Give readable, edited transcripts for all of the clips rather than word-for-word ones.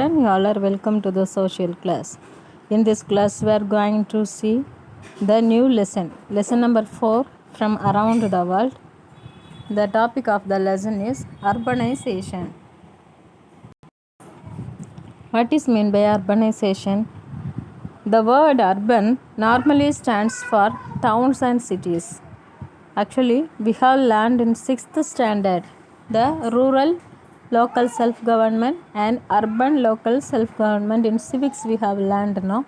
children, you all are welcome to the social class. In this class, we are going to see the new lesson number 4 from around the world. The topic of the lesson is urbanization. What is meant by urbanization? The word urban normally stands for towns and cities. Actually, we have learned in 6th standard the rural local self-government and urban local self-government. In civics we have learned now.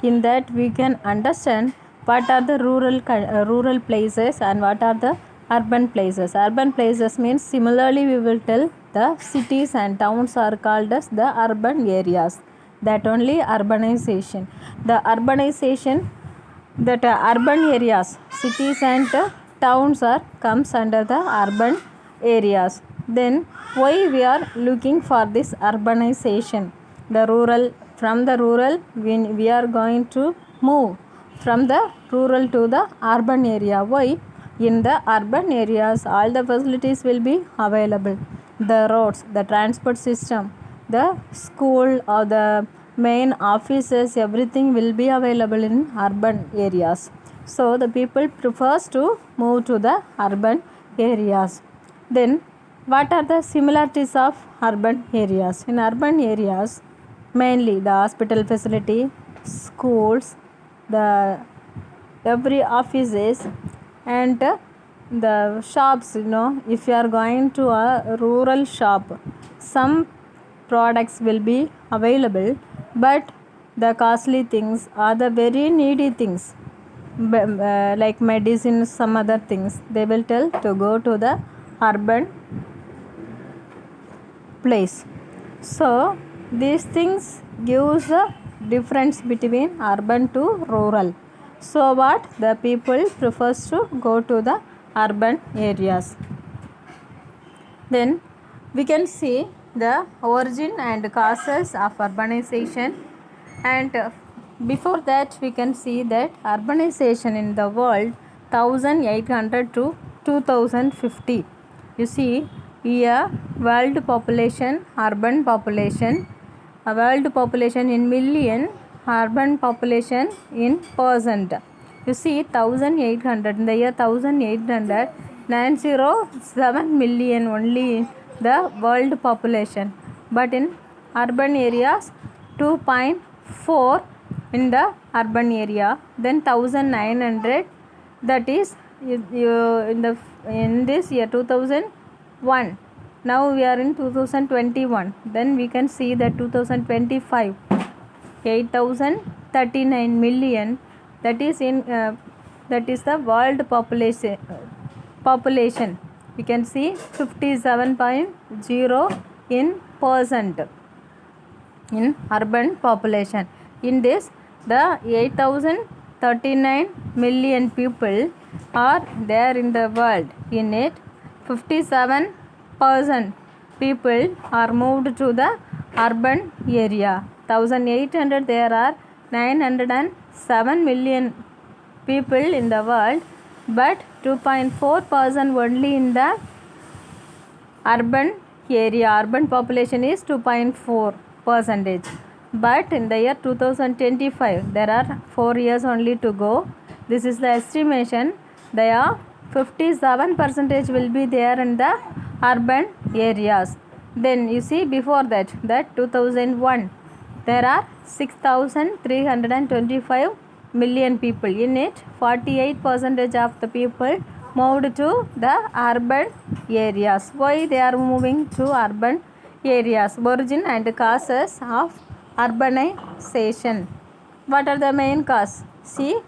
In that we can understand what are the rural places and what are the urban places. Urban places means similarly we will tell the cities and towns are called as the urban areas. That only urbanization. The urbanization that urban areas, cities and towns are comes under the urban areas. Then why we are looking for this urbanization? The rural, from the rural we are going to move from the rural to the urban area. Why? In the urban areas all the facilities will be available. The roads, the transport system, the school or the main offices, everything will be available in urban areas. So the people prefers to move to the urban areas. Then what are the similarities of urban areas? In urban areas, mainly the hospital facility, schools, the every offices and the shops. If you are going to a rural shop, some products will be available, but the costly things are the very needy things, like medicines, some other things they will tell to go to the urban place. So these things gives a difference between urban to rural. So what the people prefers to go to the urban areas. Then we can see the origin and causes of urbanization, and before that we can see that urbanization in the world 1800 to 2050. You see here world population, urban population, a world population in million, urban population in percent. You see 1800, in the year 1800 907 million only the world population, but in urban areas 2.4 in the urban area. Then 1900, that is in this year 2001. Now we are in 2021. Then we can see that 2025 8039 million, that is in that is the world population. We can see 57.0 in percent in urban population. In this, the 8039 million people are there in the world. In it, 57% people are moved to the urban area. 1800 there are 907 million people in the world, but 2.4% only in the urban area. Urban population is 2.4 percentage. But in the year 2025, there are 4 years only to go. This is the estimation. There are 57% will be there in the urban areas. Then you see before that 2001, there are 6,325 million people. In it, 48% of the people moved to the urban areas. Why they are moving to urban areas? Origin and causes of urbanization. What are the main cause? See,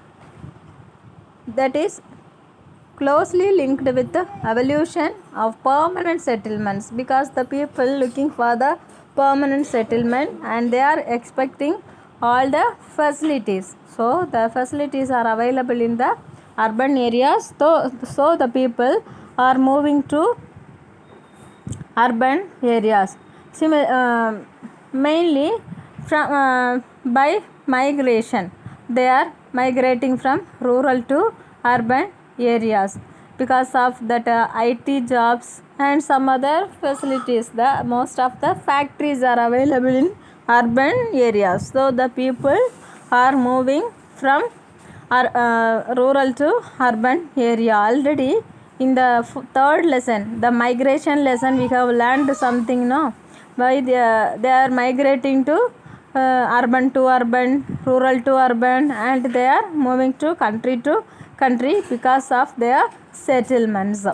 that is closely linked with the evolution of permanent settlements, because the people looking for the permanent settlement and they are expecting all the facilities. So the facilities are available in the urban areas, so the people are moving to urban areas. Mainly from by migration, they are migrating from rural to urban areas because of that IT jobs and some other facilities. The most of the factories are available in urban areas. So the people are moving from rural to urban area. Already in the third lesson, the migration lesson, we have learned something, no? Why they are migrating to urban to urban, rural to urban, and they are moving to country because of their settlements.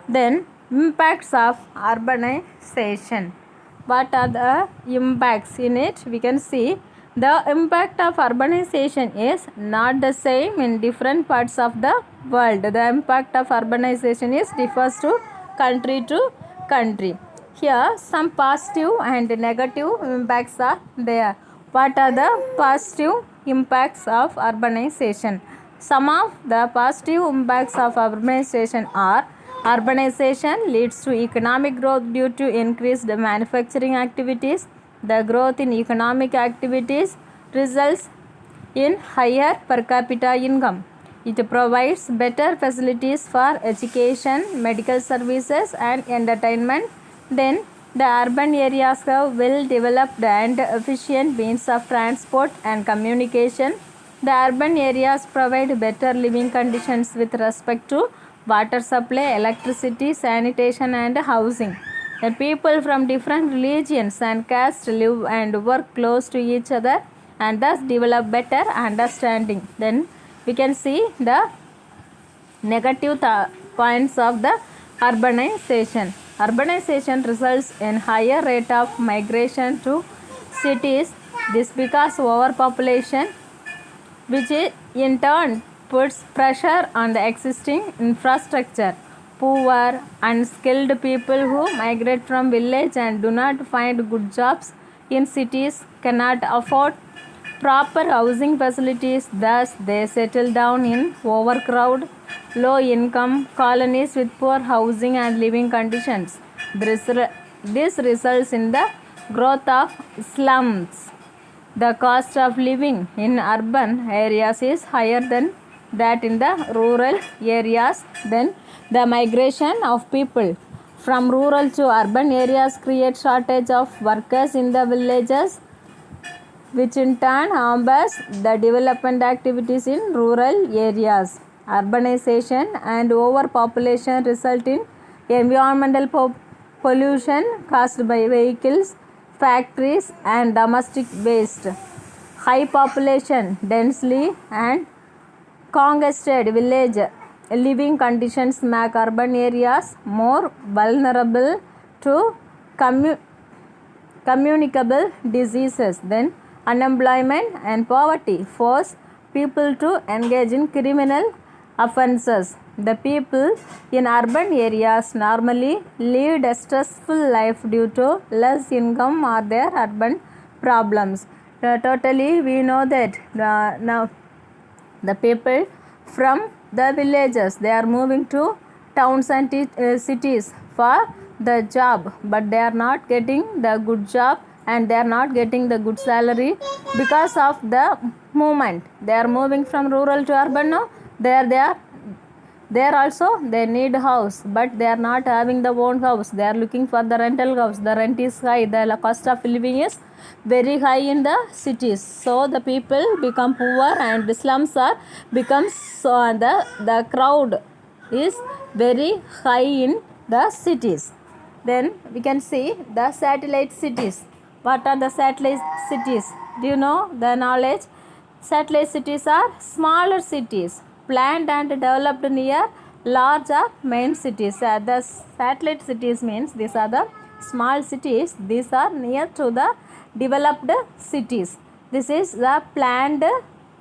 Then impacts of urbanization. What are the impacts in it? We can see the impact of urbanization is not the same in different parts of the world. The impact of urbanization is differs to country. Here some positive and negative impacts are there. What are the positive impacts of urbanization? Some of the positive impacts of urbanization are: urbanization leads to economic growth due to increased manufacturing activities. The growth in economic activities results in higher per capita income. It provides better facilities for education, medical services, and entertainment. Then, the urban areas have well developed and efficient means of transport and communication. The urban areas provide better living conditions with respect to water supply, electricity, sanitation, and housing. The people from different religions and castes live and work close to each other and thus develop better understanding. Then we can see the negative points of the urbanization. Urbanization results in higher rate of migration to cities. This because overpopulation, which in turn puts pressure on the existing infrastructure. Poor, unskilled people who migrate from village and do not find good jobs in cities cannot afford proper housing facilities, thus they settle down in overcrowded, low-income colonies with poor housing and living conditions. This results in the growth of slums. The cost of living in urban areas is higher than that in the rural areas. Then the migration of people from rural to urban areas creates shortage of workers in the villages, which in turn hampers the development activities in rural areas. Urbanization and overpopulation result in environmental pollution caused by vehicles, factories, and domestic waste. High population, densely and congested village living conditions make urban areas more vulnerable to communicable diseases. Then unemployment and poverty force people to engage in criminal offences. The people in urban areas normally lead a stressful life due to less income or their urban problems. Totally, we know that now the people from the villages, they are moving to towns and cities for the job, but they are not getting the good job and they are not getting the good salary because of the movement. They are moving from rural to urban. No, there also they need house, but they are not having the own house. They are looking for the rental house. The rent is high. The cost of living is very high in the cities. So the people become poor and the slums are becomes the crowd is very high in the cities. Then we can see the satellite cities. What are the satellite cities? Do you know the knowledge? Satellite cities are smaller cities planned and developed near larger main cities. The satellite cities means these are the small cities. These are near to the developed cities. This is the planned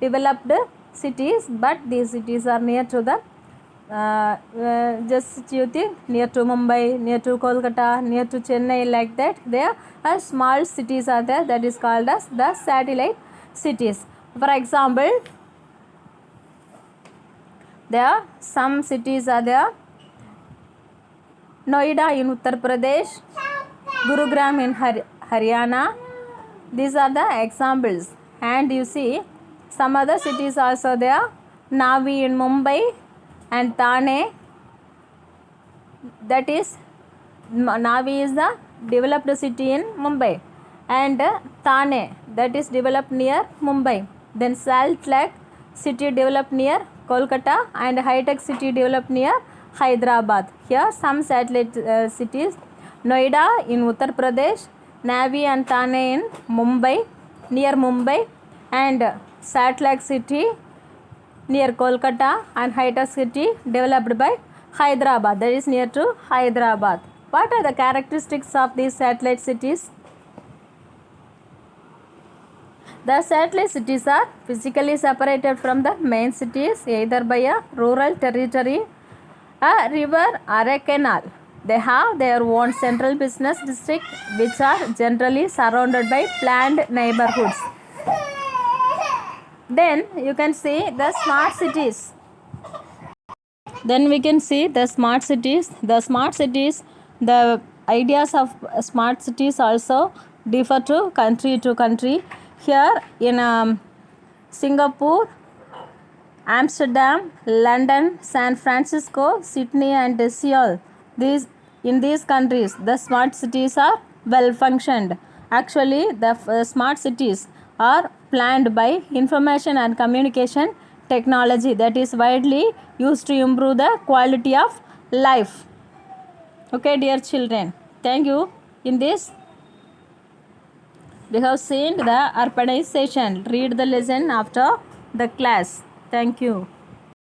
developed cities, but these cities are near to the just you think near to Mumbai, near to Kolkata, near to Chennai, like that. There are small cities are there, that is called as the satellite cities. For example, there are some cities are there: Noida in Uttar Pradesh, Gurugram in Haryana. These are the examples. And you see some other cities also there: Navi in Mumbai and Thane. That is, Navi is the developed city in Mumbai and Thane, that is developed near Mumbai. Then Salt Lake city developed near Kolkata and high-tech city developed near Hyderabad. Here some satellite cities: Noida in Uttar Pradesh, Navi and Thane in Mumbai, near Mumbai, and Salt Lake city near Kolkata and high-tech city developed by Hyderabad, that is near to Hyderabad. What are the characteristics of these satellite cities? The satellite cities are physically separated from the main cities either by a rural territory, a river or a canal. They have their own central business district which are generally surrounded by planned neighborhoods. Then you can see the smart cities. Then we can see the smart cities. The ideas of smart cities also differ to country. Here in Singapore, Amsterdam, London, San Francisco, Sydney and Seoul. In these countries, the smart cities are well functioned. Actually, the smart cities are planned by information and communication technology that is widely used to improve the quality of life. Okay, dear children, thank you. In this, we have seen the urbanization. Read the lesson after the class. Thank you.